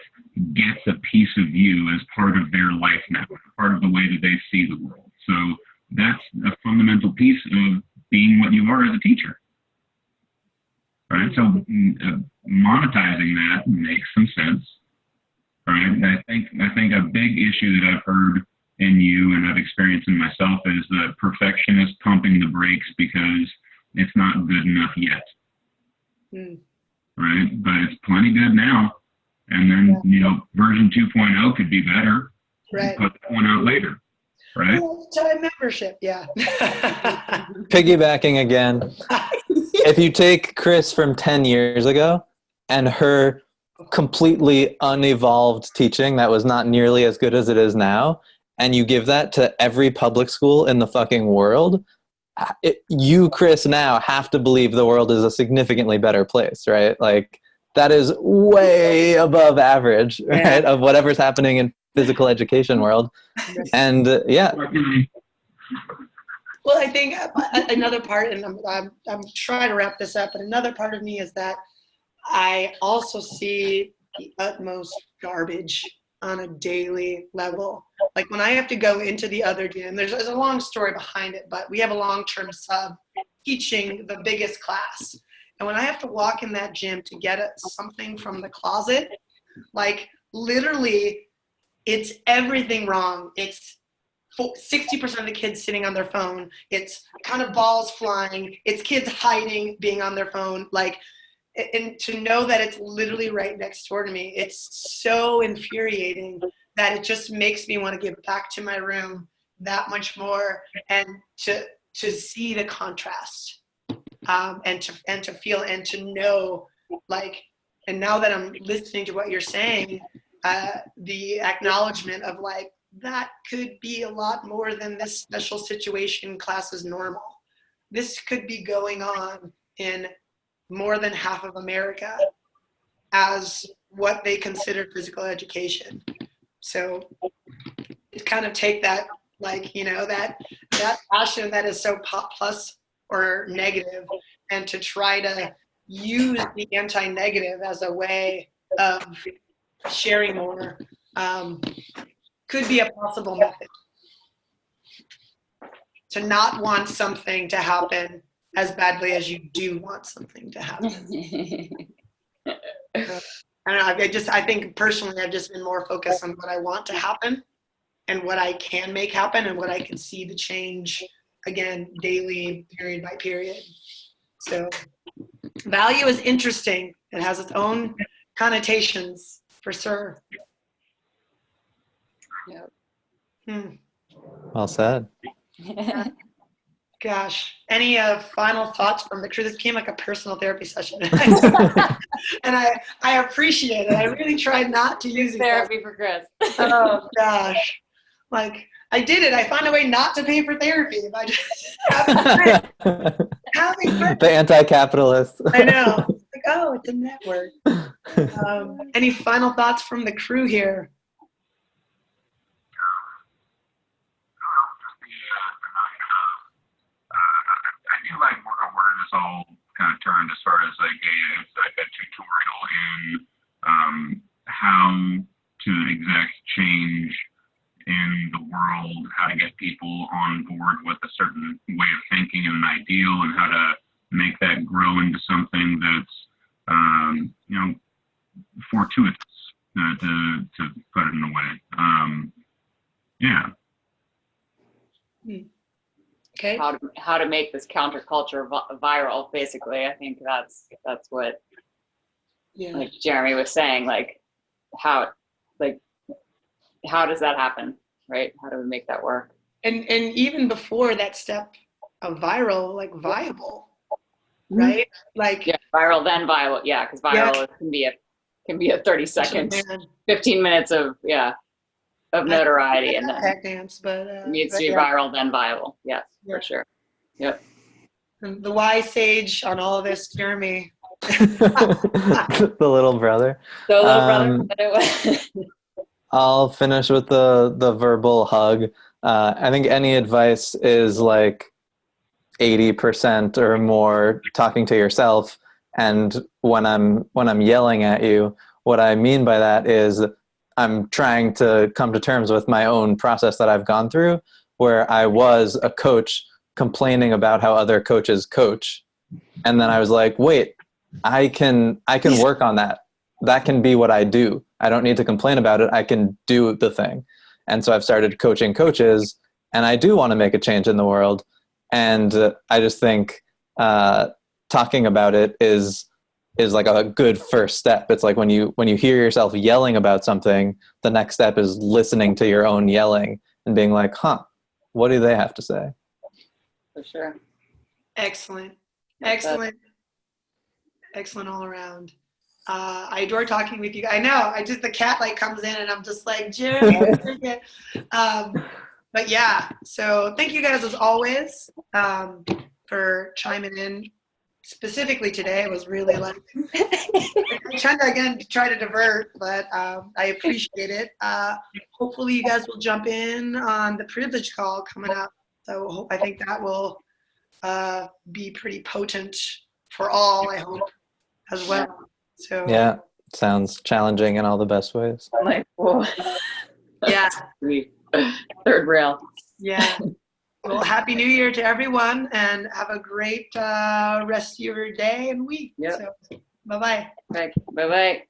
Speaker 2: gets a piece of you as part of their life now, part of the way that they see the world. So that's a fundamental piece of being what you are as a teacher. Right? So monetizing that makes some sense. Right? I think a big issue that I've heard in you and I've experienced in myself is the perfectionist pumping the brakes because it's not good enough yet. Right? But it's plenty good now. And then, you know, version 2.0 could be better.
Speaker 1: Right.
Speaker 2: Put that one out later. Right?
Speaker 1: Time membership, yeah.
Speaker 4: Piggybacking again. If you take Chris from 10 years ago and her completely unevolved teaching that was not nearly as good as it is now, and you give that to every public school in the fucking world, you, Chris, now have to believe the world is a significantly better place, right? Like, that is way above average, right, of whatever's happening in physical education world. And yeah.
Speaker 1: Well, I think another part, and I'm trying to wrap this up, but another part of me is that I also see the utmost garbage on a daily level. Like when I have to go into the other gym, there's a long story behind it, but we have a long-term sub teaching the biggest class. And when I have to walk in that gym to get something from the closet, like literally it's everything wrong. It's 60% of the kids sitting on their phone. It's kind of balls flying. It's kids hiding, being on their phone. Like, and to know that it's literally right next door to me, it's so infuriating that it just makes me want to get back to my room that much more, and to see the contrast, and to feel and to know, like, and now that I'm listening to what you're saying, the acknowledgement of like, that could be a lot more than this special situation class is normal. This could be going on in more than half of America as what they consider physical education. So it's kind of take that, like, you know, that passion that is so plus or negative, and to try to use the anti-negative as a way of sharing more, could be a possible method. To not want something to happen as badly as you do want something to happen. I don't know, I think personally I've just been more focused on what I want to happen and what I can make happen and what I can see the change, again, daily, period by period. So value is interesting. It has its own connotations, for sure.
Speaker 3: Yep.
Speaker 4: Well said.
Speaker 1: Gosh, any final thoughts from the crew? This became like a personal therapy session. And I appreciate it. I really tried not to use
Speaker 3: therapy for Chris.
Speaker 1: Oh gosh. Like, I did it. I found a way not to pay for therapy. If I just having
Speaker 4: the anti-capitalist.
Speaker 1: I know. Like, oh, it's a network. Any final thoughts from the crew here?
Speaker 2: I do like where this all kind of turned as far as like a tutorial in how to exact change in the world, how to get people on board with a certain way of thinking and an ideal, and how to make that grow into something that's you know, fortuitous, to put it in a way. Yeah.
Speaker 1: Okay.
Speaker 3: How to make this counterculture viral, basically. I think that's what, like Jeremy was saying, like how does that happen, right? How do we make that work?
Speaker 1: And even before that step of viral, like viable, right? Like,
Speaker 3: yeah, viral then viable, yeah, because viral can be a 30 seconds, 15 minutes of notoriety, and then
Speaker 1: dance, but
Speaker 3: it needs to be viral then viable. Yes, for sure. Yep.
Speaker 1: And the wise sage on all of this, Jeremy.
Speaker 4: The little brother.
Speaker 3: The little brother.
Speaker 4: I'll finish with the verbal hug. I think any advice is like 80% or more talking to yourself. And when I'm yelling at you, what I mean by that is I'm trying to come to terms with my own process that I've gone through, where I was a coach complaining about how other coaches coach. And then I was like, wait, I can work on that. That can be what I do. I don't need to complain about it. I can do the thing. And so I've started coaching coaches, and I do want to make a change in the world. And I just think talking about it is like a good first step. It's like when you hear yourself yelling about something, the next step is listening to your own yelling and being like, what do they have to say?
Speaker 3: For sure.
Speaker 1: Excellent all around. I adore talking with you. I know, the cat like comes in and I'm just like, Jeremy. But yeah, so thank you guys as always for chiming in. Specifically today, it was really like, I tried again to try to divert, but I appreciate it. Hopefully you guys will jump in on the privilege call coming up. So I think that will be pretty potent for all, I hope, as well. So
Speaker 4: yeah, sounds challenging in all the best ways.
Speaker 3: Like, whoa.
Speaker 1: Yeah.
Speaker 3: Sweet. Third rail.
Speaker 1: Yeah. Well, Happy New Year to everyone, and have a great rest of your day and week.
Speaker 3: Yep.
Speaker 1: So, bye-bye.
Speaker 3: Bye bye.